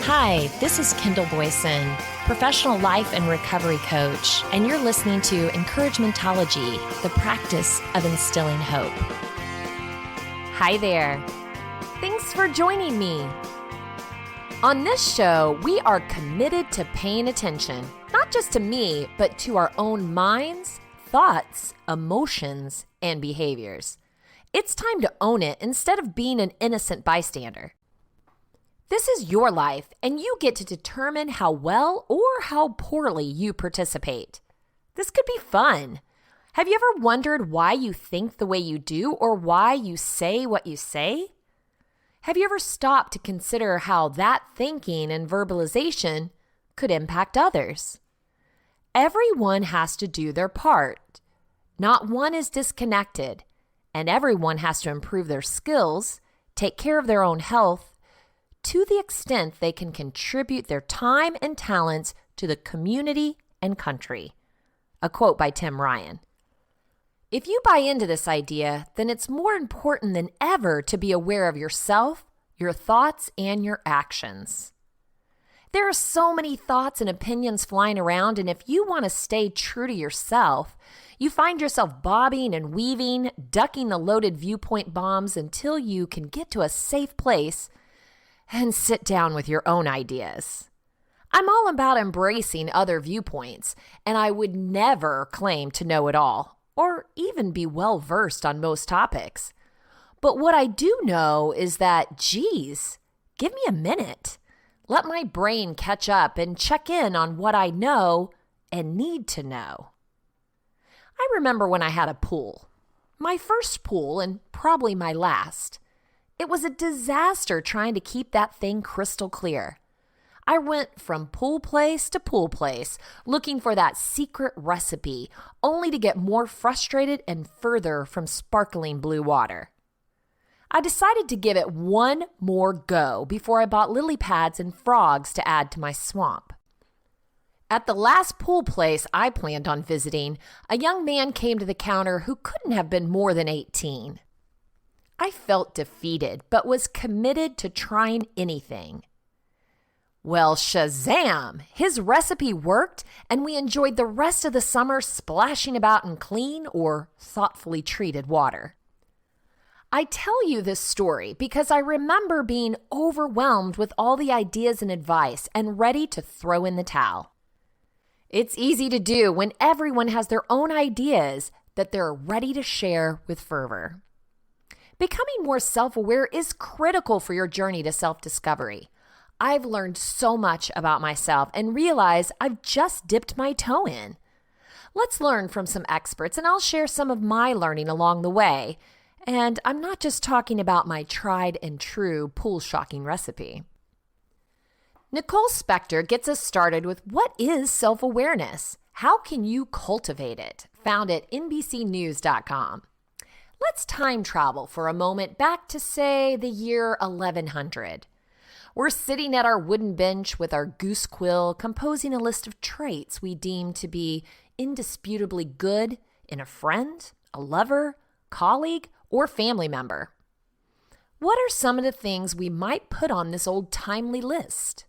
Hi, this is Kendall Boyson, professional life and recovery coach, and you're listening to Encouragementology, the practice of instilling hope. Hi there. Thanks for joining me. On this show, we are committed to paying attention, not just to me, but to our own minds, thoughts, emotions, and behaviors. It's time to own it instead of being an innocent bystander. This is your life, and you get to determine how well or how poorly you participate. This could be fun. Have you ever wondered why you think the way you do or why you say what you say? Have you ever stopped to consider how that thinking and verbalization could impact others? Everyone has to do their part. Not one is disconnected, and everyone has to improve their skills, take care of their own health, to the extent they can contribute their time and talents to the community and country. A quote by Tim Ryan. If you buy into this idea, then it's more important than ever to be aware of yourself, your thoughts, and your actions. There are so many thoughts and opinions flying around, and if you want to stay true to yourself, you find yourself bobbing and weaving, ducking the loaded viewpoint bombs until you can get to a safe place and sit down with your own ideas. I'm all about embracing other viewpoints, and I would never claim to know it all, or even be well-versed on most topics. But what I do know is that, geez, give me a minute. Let my brain catch up and check in on what I know and need to know. I remember when I had a pool. My first pool and probably my last. It was a disaster trying to keep that thing crystal clear. I went from pool place to pool place, looking for that secret recipe, only to get more frustrated and further from sparkling blue water. I decided to give it one more go before I bought lily pads and frogs to add to my swamp. At the last pool place I planned on visiting, a young man came to the counter who couldn't have been more than 18. I felt defeated, but was committed to trying anything. Well, shazam! His recipe worked, and we enjoyed the rest of the summer splashing about in clean or thoughtfully treated water. I tell you this story because I remember being overwhelmed with all the ideas and advice and ready to throw in the towel. It's easy to do when everyone has their own ideas that they're ready to share with fervor. Becoming more self-aware is critical for your journey to self-discovery. I've learned so much about myself and realize I've just dipped my toe in. Let's learn from some experts, and I'll share some of my learning along the way. And I'm not just talking about my tried and true pool-shocking recipe. Nicole Spector gets us started with what is self-awareness? How can you cultivate it? Found at NBCnews.com. Let's time travel for a moment back to, say, the year 1100. We're sitting at our wooden bench with our goose quill, composing a list of traits we deem to be indisputably good in a friend, a lover, colleague, or family member. What are some of the things we might put on this old timely list?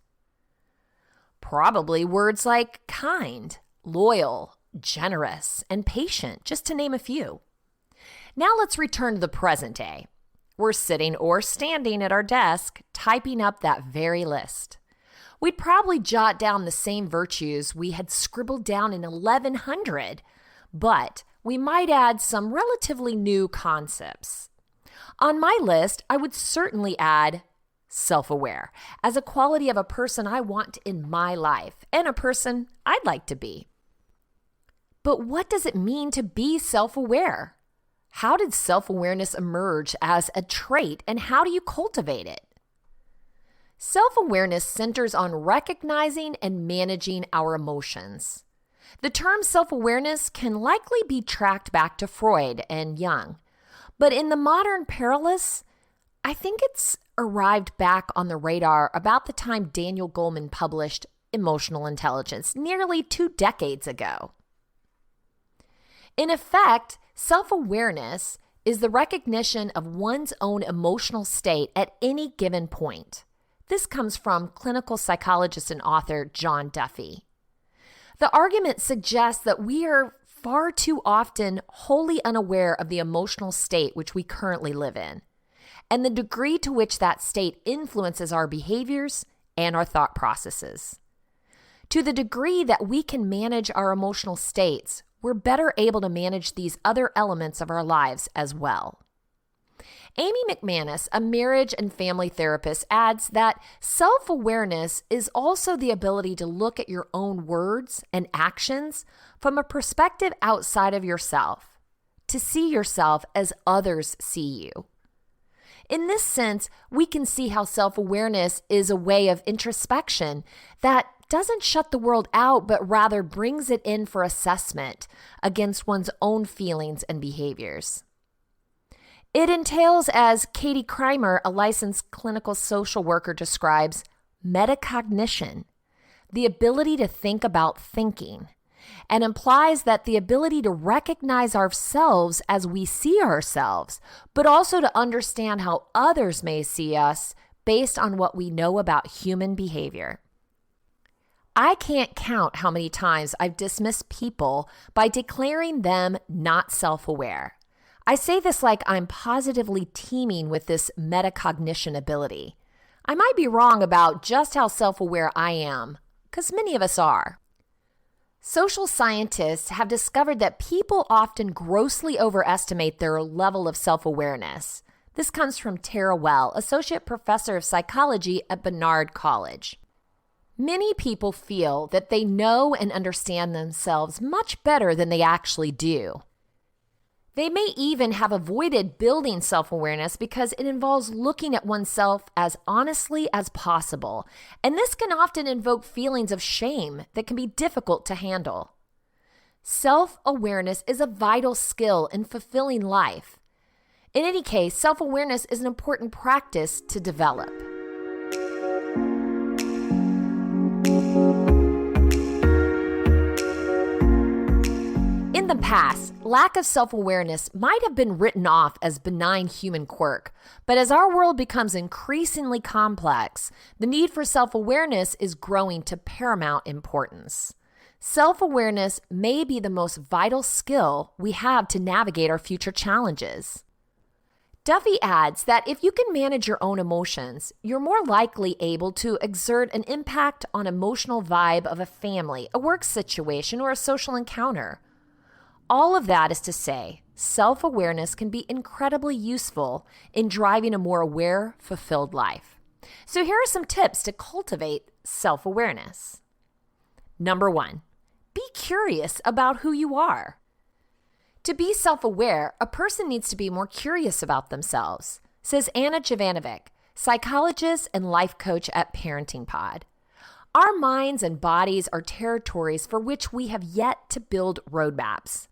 Probably words like kind, loyal, generous, and patient, just to name a few. Now let's return to the present day. We're sitting or standing at our desk, typing up that very list. We'd probably jot down the same virtues we had scribbled down in 1100, but we might add some relatively new concepts. On my list, I would certainly add self-aware as a quality of a person I want in my life and a person I'd like to be. But what does it mean to be self-aware? How did self-awareness emerge as a trait, and how do you cultivate it? Self-awareness centers on recognizing and managing our emotions. The term self-awareness can likely be tracked back to Freud and Jung, but in the modern parallels, I think it's arrived back on the radar about the time Daniel Goleman published Emotional Intelligence, nearly 2 decades ago. In effect, self-awareness is the recognition of one's own emotional state at any given point. This comes from clinical psychologist and author John Duffy. The argument suggests that we are far too often wholly unaware of the emotional state which we currently live in, and the degree to which that state influences our behaviors and our thought processes. To the degree that we can manage our emotional states, we're better able to manage these other elements of our lives as well. Amy McManus, a marriage and family therapist, adds that self-awareness is also the ability to look at your own words and actions from a perspective outside of yourself, to see yourself as others see you. In this sense, we can see how self-awareness is a way of introspection that doesn't shut the world out, but rather brings it in for assessment against one's own feelings and behaviors. It entails, as Katie Kreimer, a licensed clinical social worker, describes, metacognition, the ability to think about thinking, and implies that the ability to recognize ourselves as we see ourselves, but also to understand how others may see us based on what we know about human behavior. I can't count how many times I've dismissed people by declaring them not self-aware. I say this like I'm positively teeming with this metacognition ability. I might be wrong about just how self-aware I am, because many of us are. Social scientists have discovered that people often grossly overestimate their level of self-awareness. This comes from Tara Well, Associate Professor of Psychology at Barnard College. Many people feel that they know and understand themselves much better than they actually do. They may even have avoided building self-awareness because it involves looking at oneself as honestly as possible, and this can often invoke feelings of shame that can be difficult to handle. Self-awareness is a vital skill in fulfilling life. In any case, self-awareness is an important practice to develop. In the past, lack of self-awareness might have been written off as benign human quirk, but as our world becomes increasingly complex, the need for self-awareness is growing to paramount importance. Self-awareness may be the most vital skill we have to navigate our future challenges. Duffy adds that if you can manage your own emotions, you're more likely able to exert an impact on emotional vibe of a family, a work situation, or a social encounter. All of that is to say, self-awareness can be incredibly useful in driving a more aware, fulfilled life. So here are some tips to cultivate self-awareness. Number 1, be curious about who you are. To be self-aware, a person needs to be more curious about themselves, says Anna Jovanovic, psychologist and life coach at Parenting Pod. Our minds and bodies are territories for which we have yet to build roadmaps.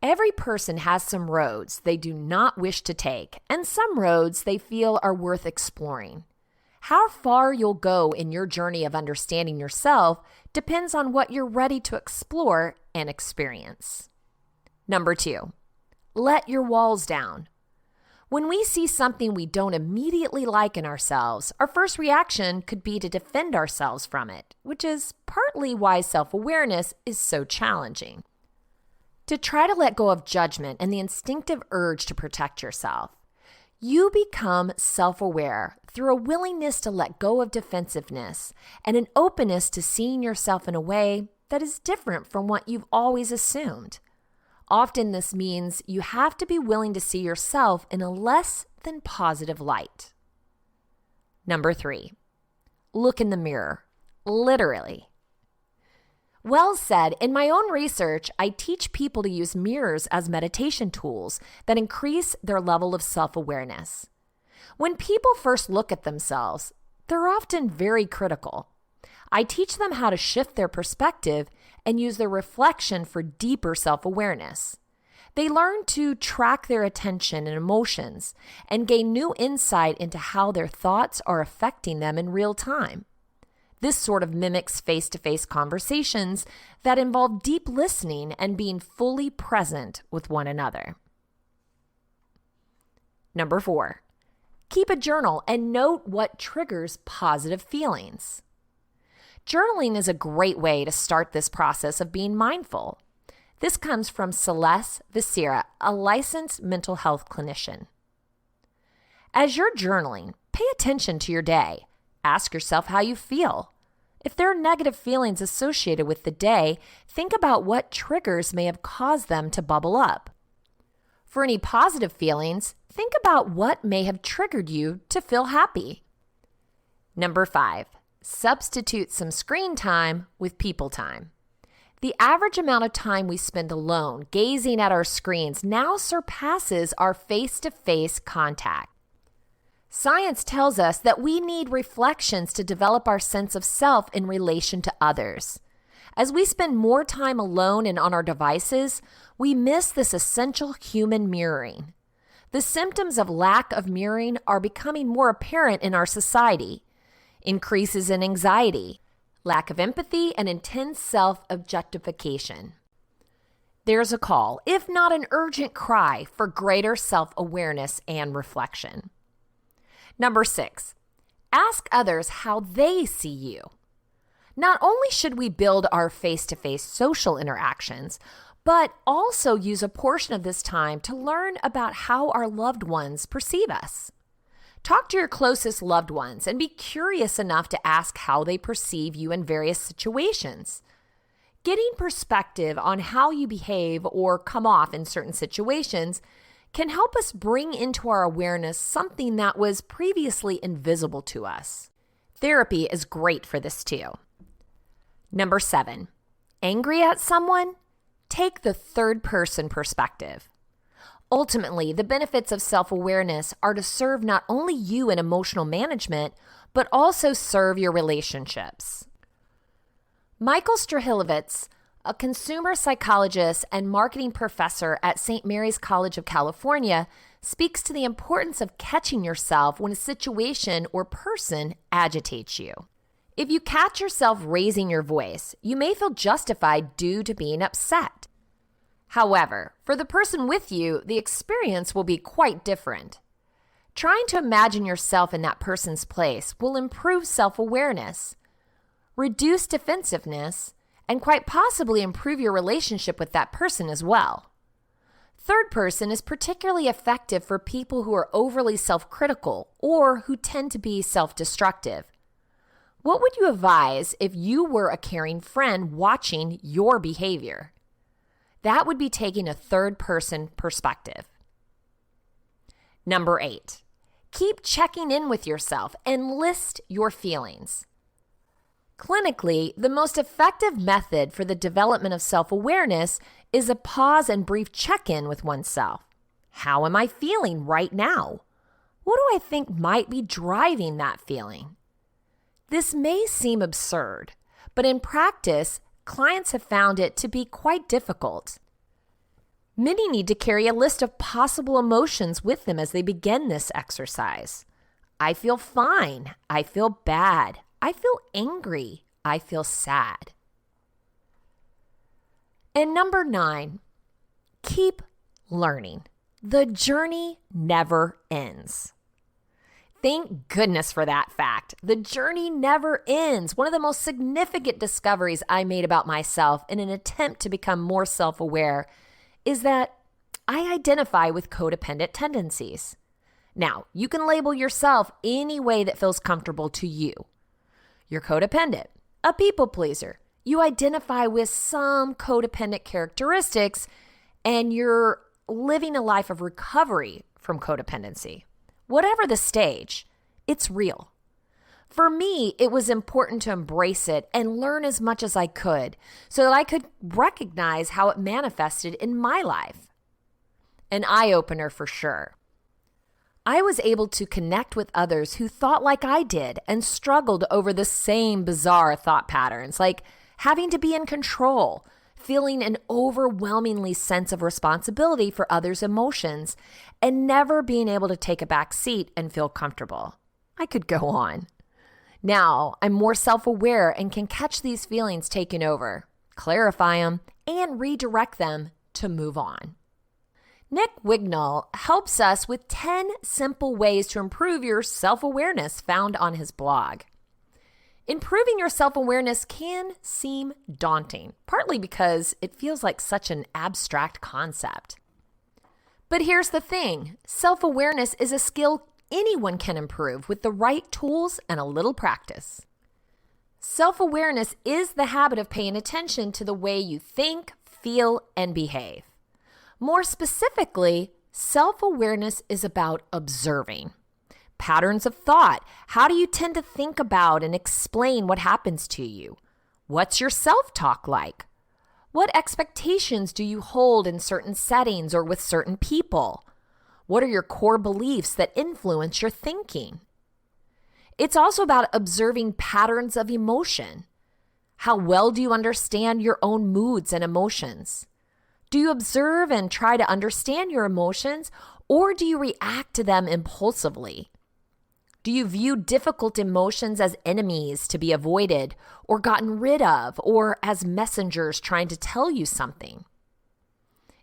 Every person has some roads they do not wish to take, and some roads they feel are worth exploring. How far you'll go in your journey of understanding yourself depends on what you're ready to explore and experience. Number 2, let your walls down. When we see something we don't immediately like in ourselves, our first reaction could be to defend ourselves from it, which is partly why self-awareness is so challenging. To try to let go of judgment and the instinctive urge to protect yourself, you become self-aware through a willingness to let go of defensiveness and an openness to seeing yourself in a way that is different from what you've always assumed. Often this means you have to be willing to see yourself in a less than positive light. Number 3, look in the mirror, literally. Wells said, in my own research, I teach people to use mirrors as meditation tools that increase their level of self-awareness. When people first look at themselves, they're often very critical. I teach them how to shift their perspective and use their reflection for deeper self-awareness. They learn to track their attention and emotions and gain new insight into how their thoughts are affecting them in real time. This sort of mimics face-to-face conversations that involve deep listening and being fully present with one another. Number 4, Keep a journal and note what triggers positive feelings. Journaling is a great way to start this process of being mindful. This comes from Celeste Visera, a licensed mental health clinician. As you're journaling, pay attention to your day. Ask yourself how you feel. If there are negative feelings associated with the day, think about what triggers may have caused them to bubble up. For any positive feelings, think about what may have triggered you to feel happy. Number 5, substitute some screen time with people time. The average amount of time we spend alone gazing at our screens now surpasses our face-to-face contact. Science tells us that we need reflections to develop our sense of self in relation to others. As we spend more time alone and on our devices, we miss this essential human mirroring. The symptoms of lack of mirroring are becoming more apparent in our society. Increases in anxiety, lack of empathy, and intense self-objectification. There's a call, if not an urgent cry, for greater self-awareness and reflection. Number 6, ask others how they see you. Not only should we build our face-to-face social interactions, but also use a portion of this time to learn about how our loved ones perceive us. Talk to your closest loved ones and be curious enough to ask how they perceive you in various situations. Getting perspective on how you behave or come off in certain situations can help us bring into our awareness something that was previously invisible to us. Therapy is great for this too. Number 7, angry at someone? Take the third-person perspective. Ultimately, the benefits of self-awareness are to serve not only you in emotional management, but also serve your relationships. Michael Strahilovitz, a consumer psychologist and marketing professor at St. Mary's College of California, speaks to the importance of catching yourself when a situation or person agitates you. If you catch yourself raising your voice, you may feel justified due to being upset. However, for the person with you, the experience will be quite different. Trying to imagine yourself in that person's place will improve self-awareness, reduce defensiveness, and quite possibly improve your relationship with that person as well. Third person is particularly effective for people who are overly self-critical or who tend to be self-destructive. What would you advise if you were a caring friend watching your behavior? That would be taking a third-person perspective. Number 8, keep checking in with yourself and list your feelings. Clinically, the most effective method for the development of self-awareness is a pause and brief check-in with oneself. How am I feeling right now? What do I think might be driving that feeling? This may seem absurd, but in practice, clients have found it to be quite difficult. Many need to carry a list of possible emotions with them as they begin this exercise. I feel fine. I feel bad. I feel angry. I feel sad. And number 9, keep learning. The journey never ends. Thank goodness for that fact. The journey never ends. One of the most significant discoveries I made about myself in an attempt to become more self-aware is that I identify with codependent tendencies. Now, you can label yourself any way that feels comfortable to you. You're codependent, a people pleaser. You identify with some codependent characteristics, and you're living a life of recovery from codependency. Whatever the stage, it's real. For me, it was important to embrace it and learn as much as I could so that I could recognize how it manifested in my life. An eye-opener for sure. I was able to connect with others who thought like I did and struggled over the same bizarre thought patterns, like having to be in control, feeling an overwhelmingly sense of responsibility for others' emotions, and never being able to take a back seat and feel comfortable. I could go on. Now, I'm more self-aware and can catch these feelings taking over, clarify them, and redirect them to move on. Nick Wignall helps us with 10 simple ways to improve your self-awareness found on his blog. Improving your self-awareness can seem daunting, partly because it feels like such an abstract concept. But here's the thing, self-awareness is a skill anyone can improve with the right tools and a little practice. Self-awareness is the habit of paying attention to the way you think, feel, and behave. More specifically, self-awareness is about observing patterns of thought. How do you tend to think about and explain what happens to you? What's your self-talk like? What expectations do you hold in certain settings or with certain people? What are your core beliefs that influence your thinking? It's also about observing patterns of emotion. How well do you understand your own moods and emotions? Do you observe and try to understand your emotions, or do you react to them impulsively? Do you view difficult emotions as enemies to be avoided or gotten rid of, or as messengers trying to tell you something?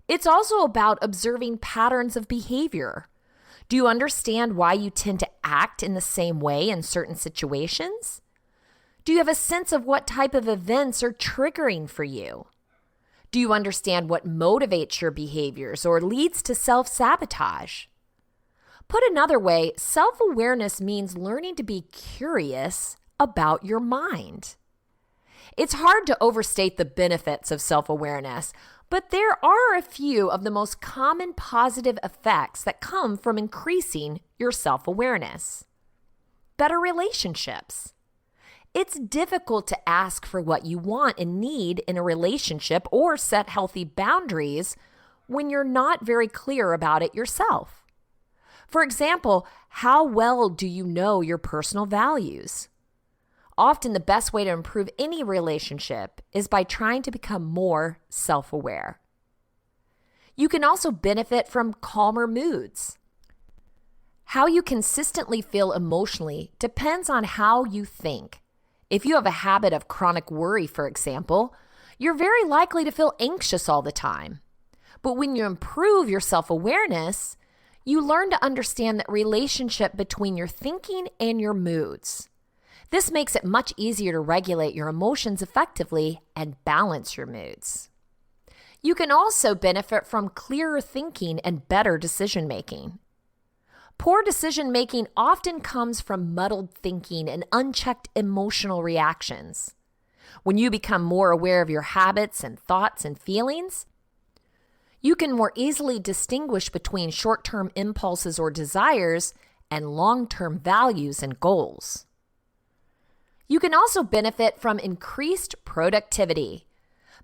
It's also about observing patterns of behavior. Do you understand why you tend to act in the same way in certain situations? Do you have a sense of what type of events are triggering for you? Do you understand what motivates your behaviors or leads to self-sabotage? Put another way, self-awareness means learning to be curious about your mind. It's hard to overstate the benefits of self-awareness, but there are a few of the most common positive effects that come from increasing your self-awareness. Better relationships. It's difficult to ask for what you want and need in a relationship or set healthy boundaries when you're not very clear about it yourself. For example, how well do you know your personal values? Often the best way to improve any relationship is by trying to become more self-aware. You can also benefit from calmer moods. How you consistently feel emotionally depends on how you think. If you have a habit of chronic worry, for example, you're very likely to feel anxious all the time. But when you improve your self-awareness, you learn to understand the relationship between your thinking and your moods. This makes it much easier to regulate your emotions effectively and balance your moods. You can also benefit from clearer thinking and better decision-making. Poor decision-making often comes from muddled thinking and unchecked emotional reactions. When you become more aware of your habits and thoughts and feelings, you can more easily distinguish between short-term impulses or desires and long-term values and goals. You can also benefit from increased productivity.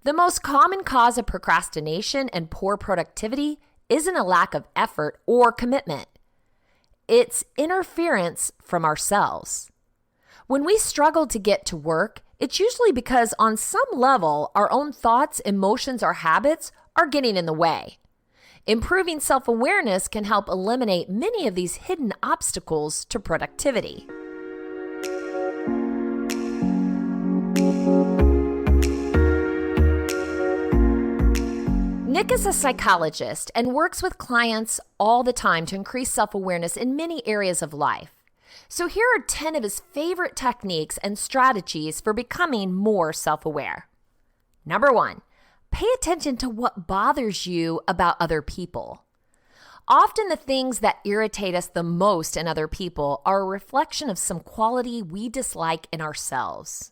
The most common cause of procrastination and poor productivity isn't a lack of effort or commitment. It's interference from ourselves. When we struggle to get to work, it's usually because on some level, our own thoughts, emotions, or habits are getting in the way. Improving self-awareness can help eliminate many of these hidden obstacles to productivity. Nick is a psychologist and works with clients all the time to increase self-awareness in many areas of life. So here are 10 of his favorite techniques and strategies for becoming more self-aware. Number 1, pay attention to what bothers you about other people. Often the things that irritate us the most in other people are a reflection of some quality we dislike in ourselves.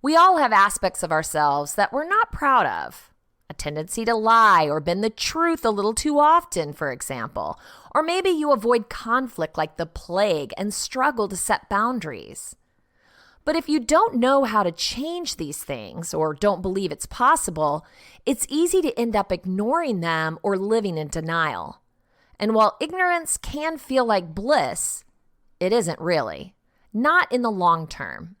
We all have aspects of ourselves that we're not proud of. A tendency to lie or bend the truth a little too often, for example. Or maybe you avoid conflict like the plague and struggle to set boundaries. But if you don't know how to change these things or don't believe it's possible, it's easy to end up ignoring them or living in denial. And while ignorance can feel like bliss, it isn't really. Not in the long term.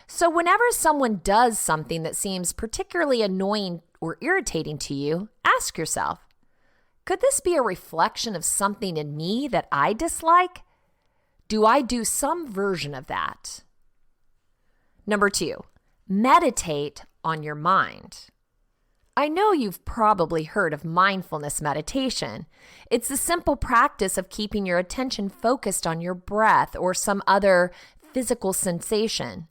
So whenever someone does something that seems particularly annoying or irritating to you, ask yourself, could this be a reflection of something in me that I dislike? Do I do some version of that? Number 2, meditate on your mind. I know you've probably heard of mindfulness meditation. It's the simple practice of keeping your attention focused on your breath or some other physical sensation.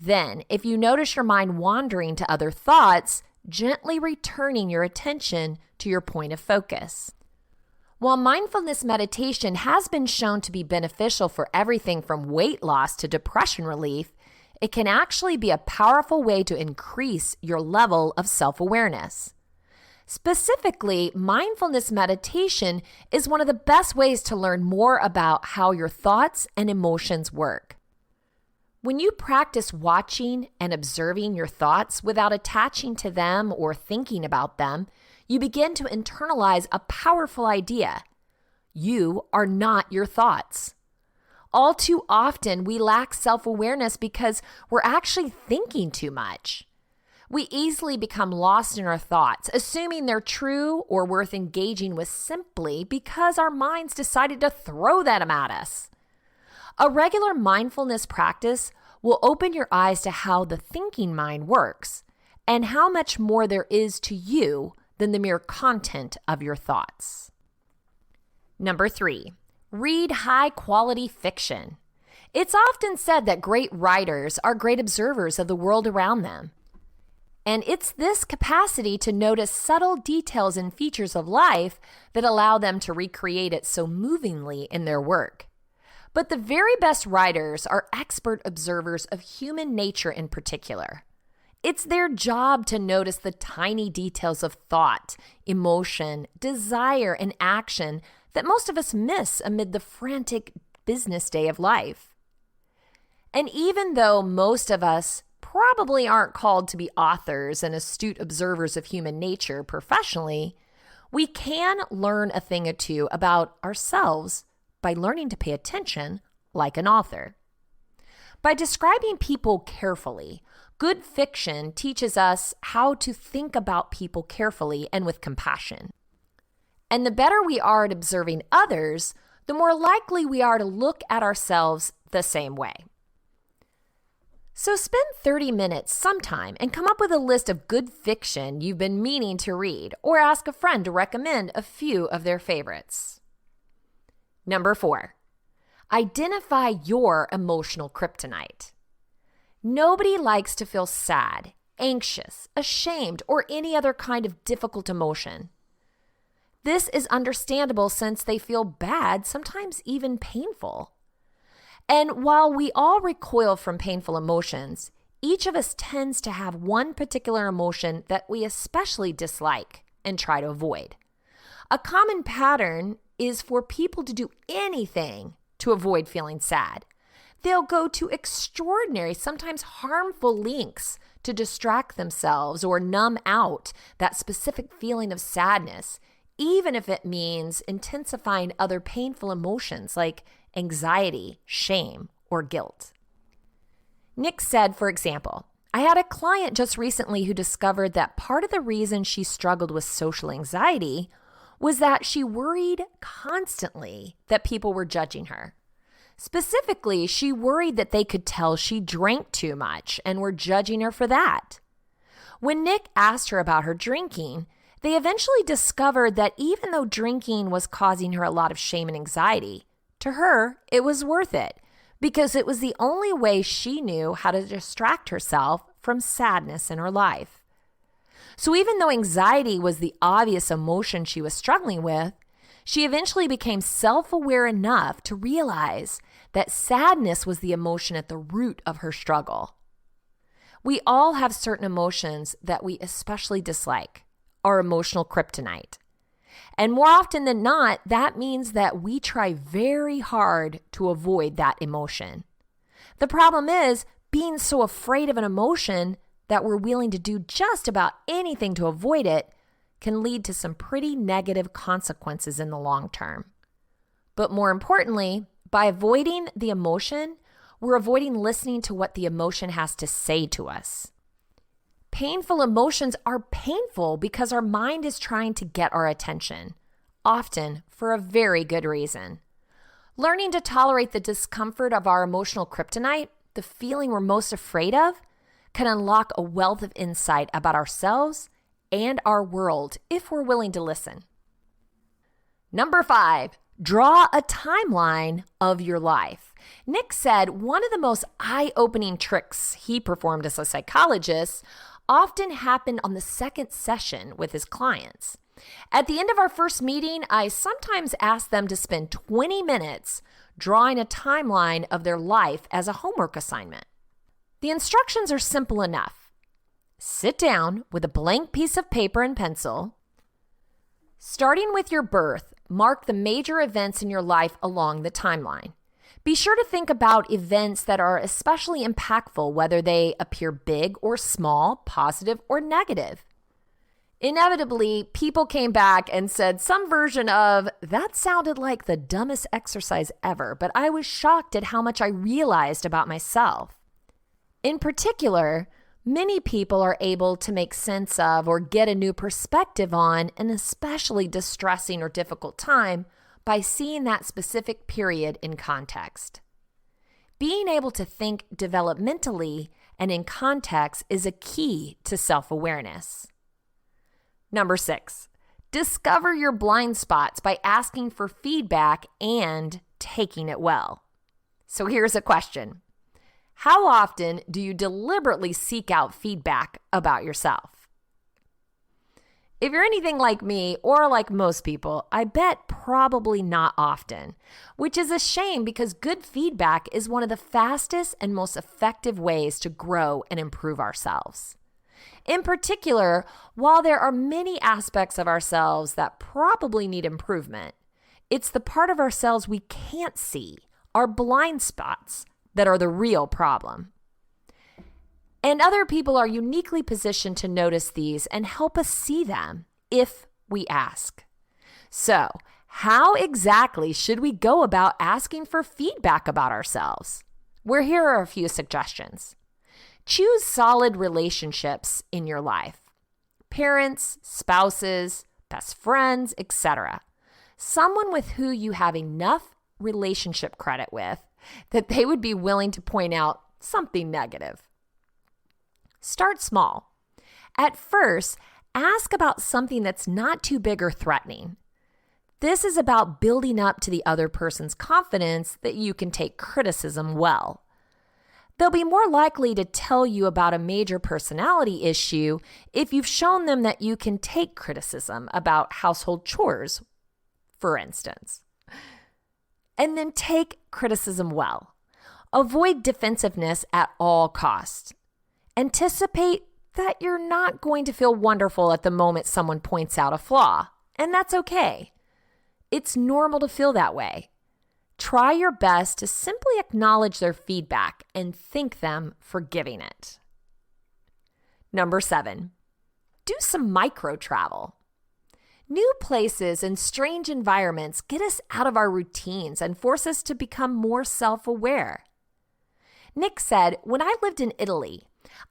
Then, if you notice your mind wandering to other thoughts, gently returning your attention to your point of focus. While mindfulness meditation has been shown to be beneficial for everything from weight loss to depression relief, it can actually be a powerful way to increase your level of self-awareness. Specifically, mindfulness meditation is one of the best ways to learn more about how your thoughts and emotions work. When you practice watching and observing your thoughts without attaching to them or thinking about them, you begin to internalize a powerful idea. You are not your thoughts. All too often, we lack self-awareness because we're actually thinking too much. We easily become lost in our thoughts, assuming they're true or worth engaging with simply because our minds decided to throw them at us. A regular mindfulness practice will open your eyes to how the thinking mind works and how much more there is to you than the mere content of your thoughts. Number 3. Read high-quality fiction. It's often said that great writers are great observers of the world around them. And it's this capacity to notice subtle details and features of life that allow them to recreate it so movingly in their work. But the very best writers are expert observers of human nature in particular. It's their job to notice the tiny details of thought, emotion, desire, and action that most of us miss amid the frantic business day of life. And even though most of us probably aren't called to be authors and astute observers of human nature professionally, we can learn a thing or two about ourselves by learning to pay attention like an author. By describing people carefully, good fiction teaches us how to think about people carefully and with compassion. And the better we are at observing others, the more likely we are to look at ourselves the same way. So spend 30 minutes sometime and come up with a list of good fiction you've been meaning to read, or ask a friend to recommend a few of their favorites. Number 4, identify your emotional kryptonite. Nobody likes to feel sad, anxious, ashamed, or any other kind of difficult emotion. This is understandable since they feel bad, sometimes even painful. And while we all recoil from painful emotions, each of us tends to have one particular emotion that we especially dislike and try to avoid. A common pattern is for people to do anything to avoid feeling sad. They'll go to extraordinary, sometimes harmful lengths to distract themselves or numb out that specific feeling of sadness, even if it means intensifying other painful emotions like anxiety, shame, or guilt. Nick said, for example, I had a client just recently who discovered that part of the reason she struggled with social anxiety was that she worried constantly that people were judging her. Specifically, she worried that they could tell she drank too much and were judging her for that. When Nick asked her about her drinking, they eventually discovered that even though drinking was causing her a lot of shame and anxiety, to her, it was worth it because it was the only way she knew how to distract herself from sadness in her life. So even though anxiety was the obvious emotion she was struggling with, she eventually became self-aware enough to realize that sadness was the emotion at the root of her struggle. We all have certain emotions that we especially dislike, our emotional kryptonite. And more often than not, that means that we try very hard to avoid that emotion. The problem is being so afraid of an emotion that we're willing to do just about anything to avoid it can lead to some pretty negative consequences in the long term. But more importantly, by avoiding the emotion, we're avoiding listening to what the emotion has to say to us. Painful emotions are painful because our mind is trying to get our attention, often for a very good reason. Learning to tolerate the discomfort of our emotional kryptonite, the feeling we're most afraid of, can unlock a wealth of insight about ourselves and our world if we're willing to listen. Number 5, draw a timeline of your life. Nick said one of the most eye-opening tricks he performed as a psychologist often happened on the second session with his clients. At the end of our first meeting, I sometimes asked them to spend 20 minutes drawing a timeline of their life as a homework assignment. The instructions are simple enough. Sit down with a blank piece of paper and pencil. Starting with your birth, mark the major events in your life along the timeline. Be sure to think about events that are especially impactful, whether they appear big or small, positive or negative. Inevitably, people came back and said some version of, "That sounded like the dumbest exercise ever, but I was shocked at how much I realized about myself." In particular, many people are able to make sense of or get a new perspective on an especially distressing or difficult time by seeing that specific period in context. Being able to think developmentally and in context is a key to self-awareness. Number 6, discover your blind spots by asking for feedback and taking it well. So here's a question. How often do you deliberately seek out feedback about yourself? If you're anything like me or like most people, I bet probably not often, which is a shame because good feedback is one of the fastest and most effective ways to grow and improve ourselves. In particular, while there are many aspects of ourselves that probably need improvement, it's the part of ourselves we can't see, our blind spots, that are the real problem. And other people are uniquely positioned to notice these and help us see them if we ask. So, how exactly should we go about asking for feedback about ourselves? Well, here are a few suggestions. Choose solid relationships in your life. Parents, spouses, best friends, etc. Someone with who you have enough relationship credit with that they would be willing to point out something negative. Start small. At first, ask about something that's not too big or threatening. This is about building up to the other person's confidence that you can take criticism well. They'll be more likely to tell you about a major personality issue if you've shown them that you can take criticism about household chores, for instance. And then take criticism well. Avoid defensiveness at all costs. Anticipate that you're not going to feel wonderful at the moment someone points out a flaw, and that's okay. It's normal to feel that way. Try your best to simply acknowledge their feedback and thank them for giving it. Number 7, do some micro travel. New places and strange environments get us out of our routines and force us to become more self-aware. Nick said, "When I lived in Italy,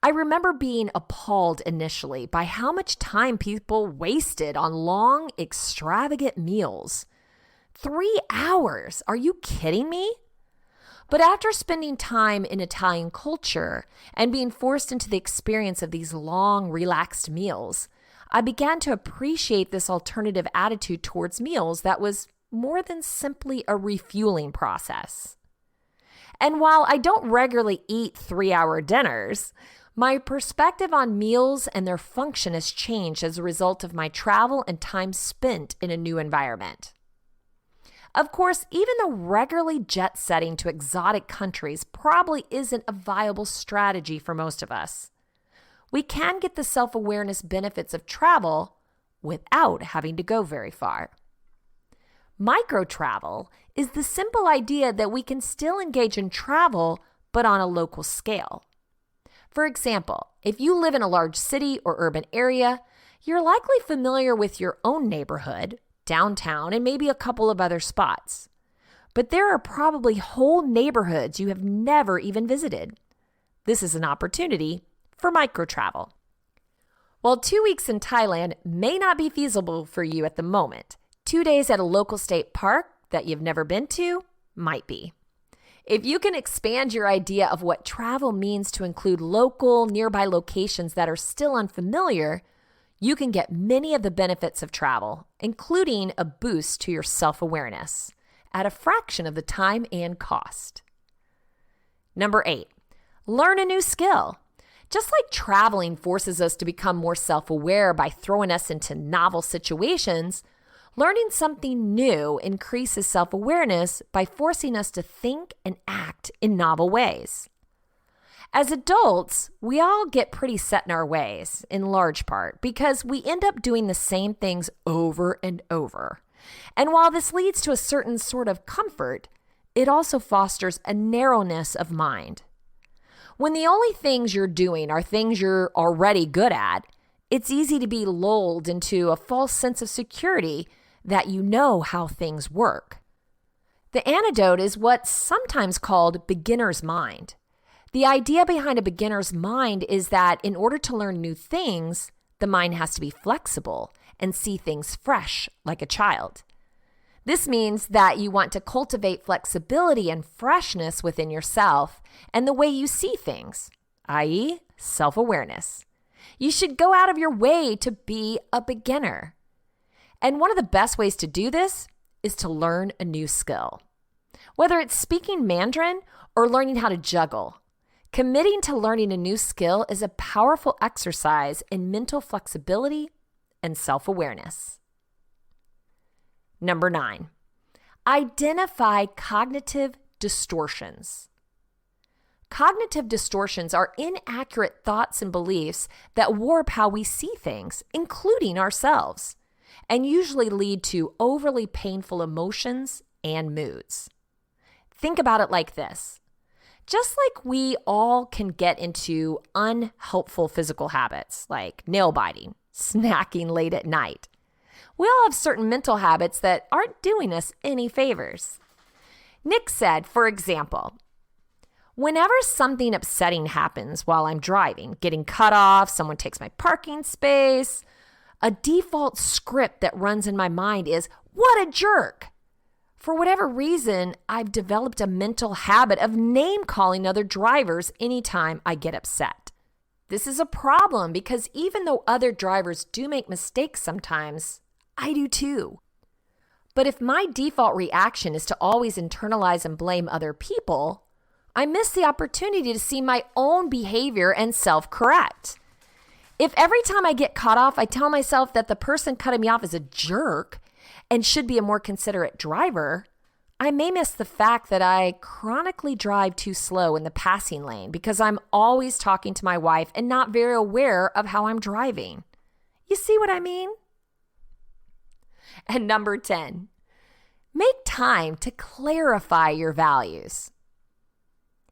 I remember being appalled initially by how much time people wasted on long, extravagant meals. 3 hours? Are you kidding me?" But after spending time in Italian culture and being forced into the experience of these long, relaxed meals, I began to appreciate this alternative attitude towards meals that was more than simply a refueling process. And while I don't regularly eat 3-hour dinners, my perspective on meals and their function has changed as a result of my travel and time spent in a new environment. Of course, even though regularly jet setting to exotic countries probably isn't a viable strategy for most of us, we can get the self-awareness benefits of travel without having to go very far. Micro-travel is the simple idea that we can still engage in travel, but on a local scale. For example, if you live in a large city or urban area, you're likely familiar with your own neighborhood, downtown, and maybe a couple of other spots. But there are probably whole neighborhoods you have never even visited. This is an opportunity for micro-travel. While 2 weeks in Thailand may not be feasible for you at the moment, 2 days at a local state park that you've never been to might be. If you can expand your idea of what travel means to include local, nearby locations that are still unfamiliar, you can get many of the benefits of travel, including a boost to your self-awareness, at a fraction of the time and cost. Number 8, learn a new skill. Just like traveling forces us to become more self-aware by throwing us into novel situations, learning something new increases self-awareness by forcing us to think and act in novel ways. As adults, we all get pretty set in our ways, in large part, because we end up doing the same things over and over. And while this leads to a certain sort of comfort, it also fosters a narrowness of mind. When the only things you're doing are things you're already good at, it's easy to be lulled into a false sense of security that you know how things work. The antidote is what's sometimes called beginner's mind. The idea behind a beginner's mind is that in order to learn new things, the mind has to be flexible and see things fresh like a child. This means that you want to cultivate flexibility and freshness within yourself and the way you see things, i.e., self-awareness. You should go out of your way to be a beginner. And one of the best ways to do this is to learn a new skill. Whether it's speaking Mandarin or learning how to juggle, committing to learning a new skill is a powerful exercise in mental flexibility and self-awareness. Number 9, identify cognitive distortions. Cognitive distortions are inaccurate thoughts and beliefs that warp how we see things, including ourselves, and usually lead to overly painful emotions and moods. Think about it like this. Just like we all can get into unhelpful physical habits like nail biting, snacking late at night, we all have certain mental habits that aren't doing us any favors. Nick said, for example, whenever something upsetting happens while I'm driving, getting cut off, someone takes my parking space, a default script that runs in my mind is, what a jerk. For whatever reason, I've developed a mental habit of name-calling other drivers anytime I get upset. This is a problem because even though other drivers do make mistakes sometimes, I do too. But if my default reaction is to always internalize and blame other people, I miss the opportunity to see my own behavior and self-correct. If every time I get cut off, I tell myself that the person cutting me off is a jerk and should be a more considerate driver, I may miss the fact that I chronically drive too slow in the passing lane because I'm always talking to my wife and not very aware of how I'm driving. You see what I mean? And number 10, make time to clarify your values.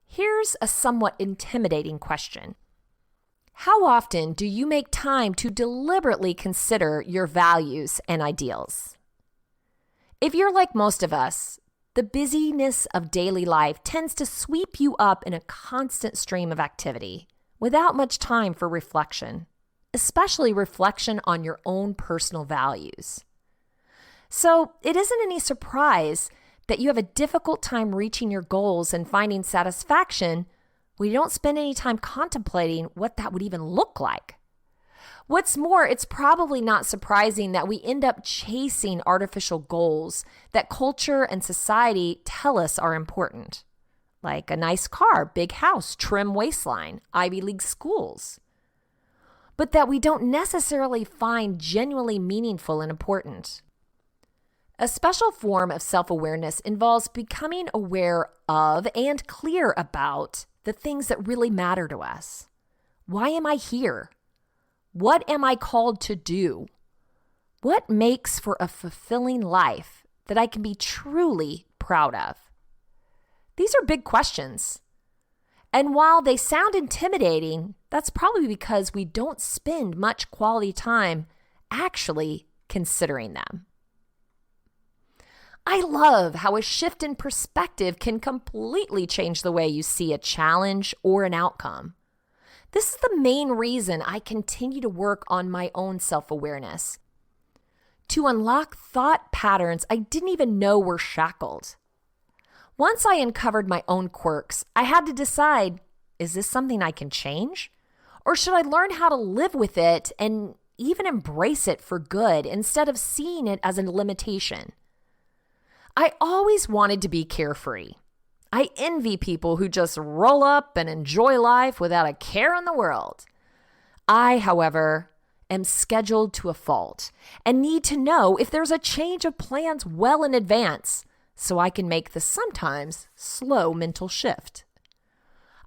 Here's a somewhat intimidating question. How often do you make time to deliberately consider your values and ideals? If you're like most of us, the busyness of daily life tends to sweep you up in a constant stream of activity without much time for reflection, especially reflection on your own personal values. So it isn't any surprise that you have a difficult time reaching your goals and finding satisfaction when you don't spend any time contemplating what that would even look like. What's more, it's probably not surprising that we end up chasing artificial goals that culture and society tell us are important, like a nice car, big house, trim waistline, Ivy League schools, but that we don't necessarily find genuinely meaningful and important. A special form of self-awareness involves becoming aware of and clear about the things that really matter to us. Why am I here? What am I called to do? What makes for a fulfilling life that I can be truly proud of? These are big questions. And while they sound intimidating, that's probably because we don't spend much quality time actually considering them. I love how a shift in perspective can completely change the way you see a challenge or an outcome. This is the main reason I continue to work on my own self-awareness, to unlock thought patterns I didn't even know were shackled. Once I uncovered my own quirks, I had to decide, is this something I can change? Or should I learn how to live with it and even embrace it for good instead of seeing it as a limitation. I always wanted to be carefree. I envy people who just roll up and enjoy life without a care in the world. I, however, am scheduled to a fault and need to know if there's a change of plans well in advance so I can make the sometimes slow mental shift.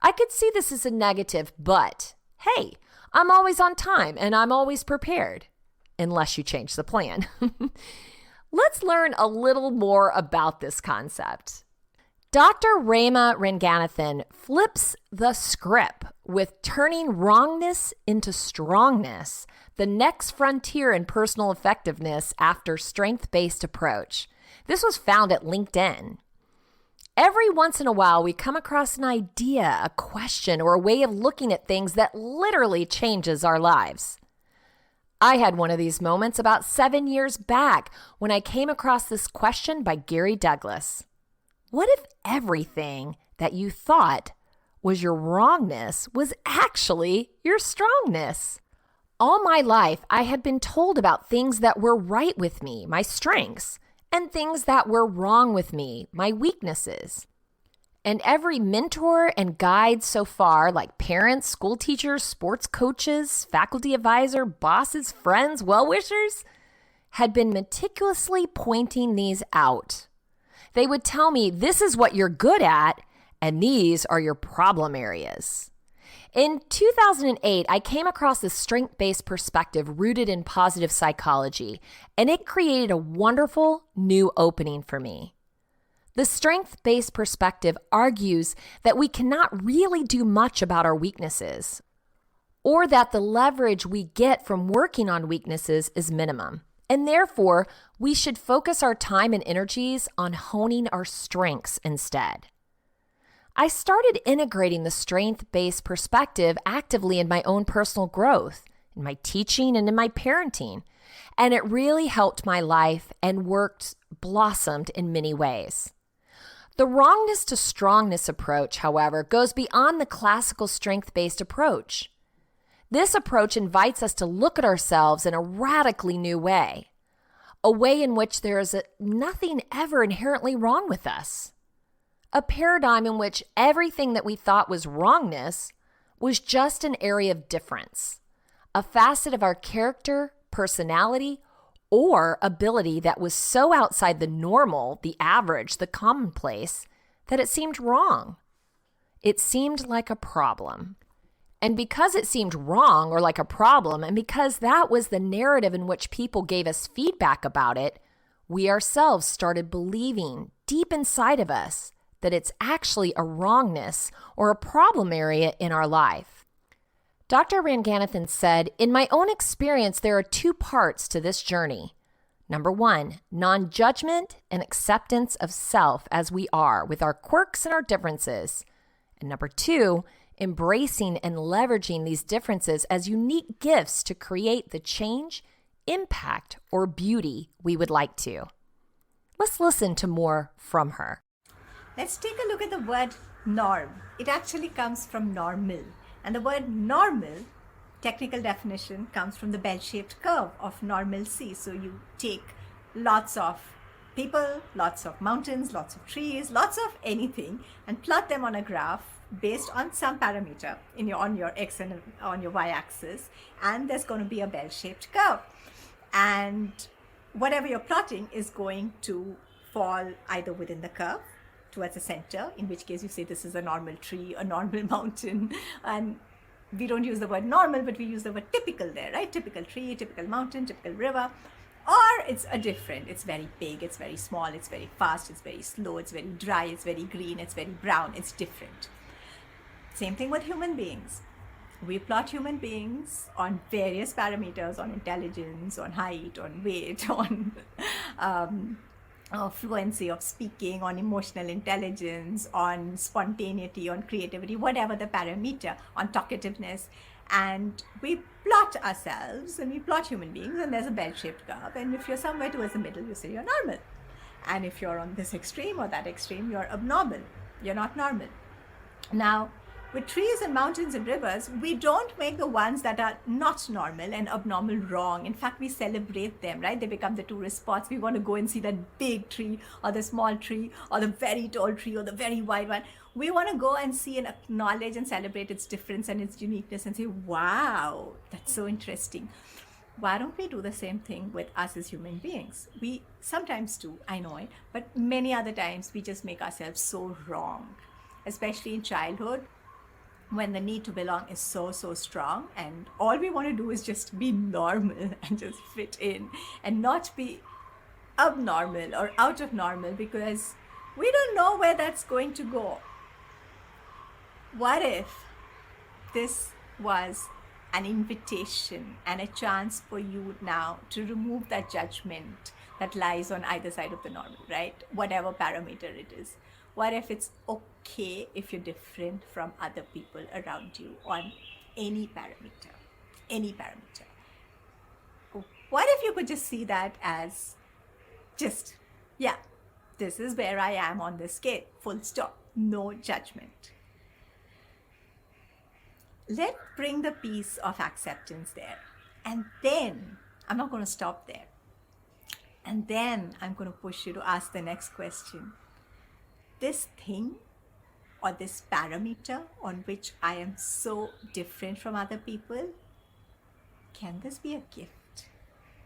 I could see this as a negative, but hey, I'm always on time and I'm always prepared, unless you change the plan. Let's learn a little more about this concept. Dr. Rama Ranganathan flips the script with turning wrongness into strongness, the next frontier in personal effectiveness after strength-based approach. This was found at LinkedIn. Every once in a while, we come across an idea, a question, or a way of looking at things that literally changes our lives. I had one of these moments about 7 years back when I came across this question by Gary Douglas. What if everything that you thought was your wrongness was actually your strongness? All my life, I had been told about things that were right with me, my strengths, and things that were wrong with me, my weaknesses. And every mentor and guide so far, like parents, school teachers, sports coaches, faculty advisor, bosses, friends, well-wishers, had been meticulously pointing these out. They would tell me, this is what you're good at, and these are your problem areas. In 2008, I came across this strength-based perspective rooted in positive psychology, and it created a wonderful new opening for me. The strength-based perspective argues that we cannot really do much about our weaknesses, or that the leverage we get from working on weaknesses is minimum. And therefore, we should focus our time and energies on honing our strengths instead. I started integrating the strength-based perspective actively in my own personal growth, in my teaching and in my parenting, and it really helped my life and blossomed in many ways. The wrongness to strongness approach, however, goes beyond the classical strength-based approach. This approach invites us to look at ourselves in a radically new way, a way in which there is nothing ever inherently wrong with us, a paradigm in which everything that we thought was wrongness was just an area of difference, a facet of our character, personality, or ability that was so outside the normal, the average, the commonplace, that it seemed wrong. It seemed like a problem. And because it seemed wrong or like a problem, and because that was the narrative in which people gave us feedback about it, we ourselves started believing deep inside of us that it's actually a wrongness or a problem area in our life. Dr. Ranganathan said, in my own experience, there are two parts to this journey. Number one, non-judgment and acceptance of self as we are with our quirks and our differences. And number two, embracing and leveraging these differences as unique gifts to create the change, impact, or beauty we would like to. Let's listen to more from her. Let's take a look at the word norm. It actually comes from normal. And the word normal, technical definition, comes from the bell-shaped curve of normalcy. So you take lots of people, lots of mountains, lots of trees, lots of anything, and plot them on a graph based on some parameter on your x and on your y-axis, and there's going to be a bell-shaped curve. And whatever you're plotting is going to fall either within the curve towards the center, in which case you say this is a normal tree, a normal mountain, and we don't use the word normal, but we use the word typical there, right? Typical tree, typical mountain, typical river. Or it's a different, it's very big, it's very small, it's very fast, it's very slow, it's very dry, it's very green, it's very brown, it's different. Same thing with human beings. We plot human beings on various parameters, on intelligence, on height, on weight, on fluency of speaking, on emotional intelligence, on spontaneity, on creativity, whatever the parameter, on talkativeness. And we plot ourselves and we plot human beings, and there's a bell-shaped curve. And if you're somewhere towards the middle, you say you're normal. And if you're on this extreme or that extreme, you're abnormal. You're not normal. Now, with trees and mountains and rivers, we don't make the ones that are not normal and abnormal wrong. In fact, we celebrate them, right? They become the tourist spots. We want to go and see that big tree or the small tree or the very tall tree or the very wide one. We want to go and see and acknowledge and celebrate its difference and its uniqueness and say, wow, that's so interesting. Why don't we do the same thing with us as human beings? We sometimes do, I know it, but many other times we just make ourselves so wrong, especially in childhood, when the need to belong is so strong, and all we want to do is just be normal and just fit in and not be abnormal or out of normal, because we don't know where that's going to go. What if this was an invitation and a chance for you now to remove that judgment that lies on either side of the normal, right? Whatever parameter it is. What if it's okay if you're different from other people around you on any parameter? Any parameter. What if you could just see that as just, yeah, this is where I am on this scale, full stop, no judgment. Let's bring the piece of acceptance there. And then, I'm not going to stop there. And then I'm going to push you to ask the next question. This thing or this parameter on which I am so different from other people, can this be a gift?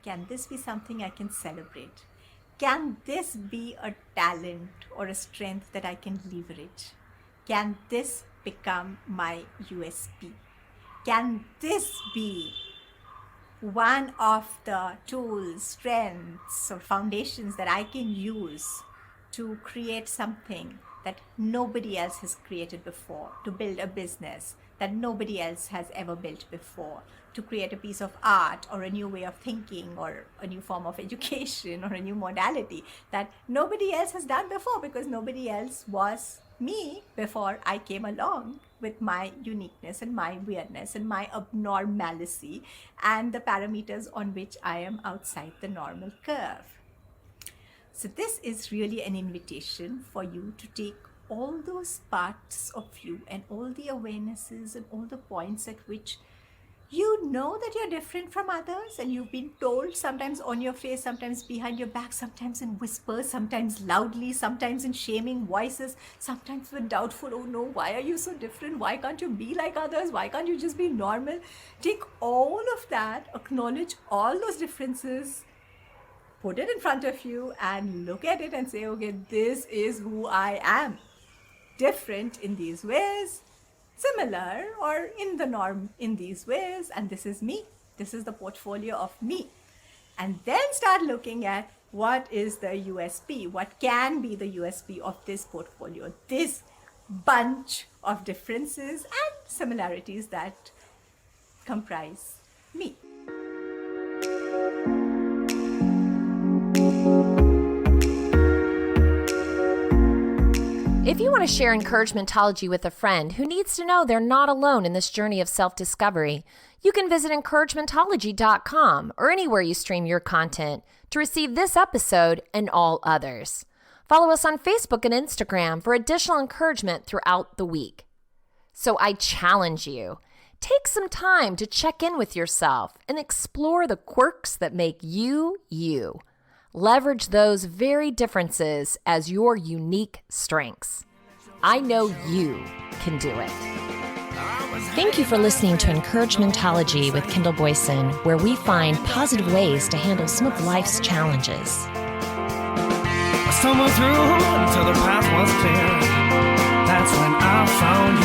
Can this be something I can celebrate? Can this be a talent or a strength that I can leverage? Can this become my USP? Can this be one of the tools, strengths, or foundations that I can use to create something that nobody else has created before, to build a business that nobody else has ever built before, to create a piece of art or a new way of thinking or a new form of education or a new modality that nobody else has done before, because nobody else was me before I came along with my uniqueness and my weirdness and my abnormality and the parameters on which I am outside the normal curve. So this is really an invitation for you to take all those parts of you and all the awarenesses and all the points at which you know that you're different from others, and you've been told, sometimes on your face, sometimes behind your back, sometimes in whispers, sometimes loudly, sometimes in shaming voices, sometimes with doubtful, oh no, why are you so different? Why can't you be like others? Why can't you just be normal? Take all of that, acknowledge all those differences, put it in front of you and look at it and say, okay, this is who I am. Different in these ways, similar or in the norm in these ways, and this is me. This is the portfolio of me. And then start looking at what is the USP, what can be the USP of this portfolio, this bunch of differences and similarities that comprise me. If you want to share encouragementology with a friend who needs to know they're not alone in this journey of self-discovery, you can visit encouragementology.com or anywhere you stream your content to receive this episode and all others. Follow us on Facebook and Instagram for additional encouragement throughout the week. So I challenge you, take some time to check in with yourself and explore the quirks that make you, you. Leverage those very differences as your unique strengths. I know you can do it. Thank you for listening to Encouragementology with Kendall Boyson, where we find positive ways to handle some of life's challenges. I stumbled through until the path was clear. That's when I found you.